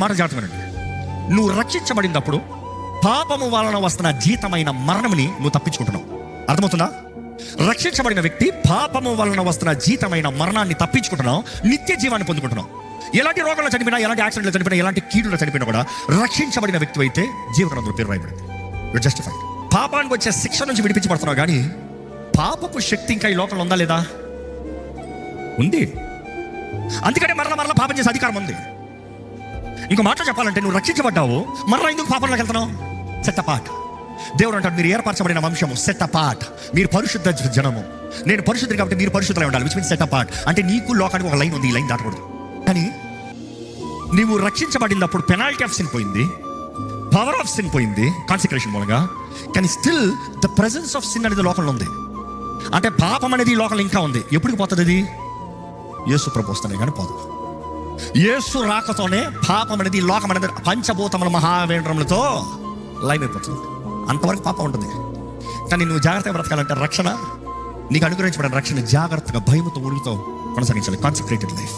మాట జాగ్రత్తగా, నువ్వు రక్షించబడినప్పుడు పాపము వలన వస్తున్న జీతమైన మరణముని నువ్వు తప్పించుకుంటున్నావు. అర్థమవుతుందా? రక్షించబడిన వ్యక్తి పాపము వలన వస్తున్న జీతమైన మరణాన్ని తప్పించుకుంటున్నావు, నిత్య జీవాన్ని పొందుకుంటున్నావు. ఎలాంటి రోగంలో చనిపోయినా, ఎలాంటి యాక్సిడెంట్లో చనిపోయినా, ఎలాంటి కీడులో చనిపోయినా కూడా రక్షించబడిన వ్యక్తి అయితే జీవగ్రంథంలో పేరు రాయబడింది. You're justified. పాపానికి వచ్చే శిక్ష నుంచి విడిపించబడుతున్నావు, కానీ పాపపు శక్తి ఇంకా ఈ లోకంలో ఉందా లేదా? ఉంది. అందుకనే మరలా పాపం చేసే అధికారం ఉంది. ఇంకో మాట చెప్పాలంటే, నువ్వు రక్షించబడ్డావు, మరలా ఎందుకు పాపంలోకి వెళ్తున్నావు? Set apart. దేవుడు అంటాడు, మీరు ఏర్పరచబడిన వంశము, సెట్ అపార్ట్. మీరు పరిశుద్ధ జనము, నేను పరిశుద్ధుడు కాబట్టి మీరు పరిశుద్ధులై ఉండాలి. Which means set apart. అంటే నీకు లోకానికి ఒక లైన్ ఉంది, ఈ లైన్ దాటకూడదు. కానీ నువ్వు రక్షించబడినప్పుడు పెనాల్టీ ఆఫ్ సిన్ పోయింది, పవర్ ఆఫ్ సిన్ పోయింది కాన్సిక్రేషన్ మూలంగా. కానీ still the presence of sin అనేది లోకంలో ఉంది. అంటే పాపం అనేది ఈ లోకంలో ఇంకా ఉంది. ఎప్పటికి పోతుంది అది? యేసు ప్రభు వస్తేనే కానీ పోదు. యేసు రాకతోనే పాపం అనేది, లోకం అనేది పంచభూతముల మహావేంద్రములతో లైన్ అయిపోతుంది. అంతవరకు పాపం ఉంటుంది. కానీ నువ్వు జాగ్రత్తగా బ్రతకాలంటే రక్షణ, నీకు అనుగ్రహించబడిన రక్షణ జాగ్రత్తగా భయముతో ఉడుగుతో కొనసాగించాలి. Concentrated life.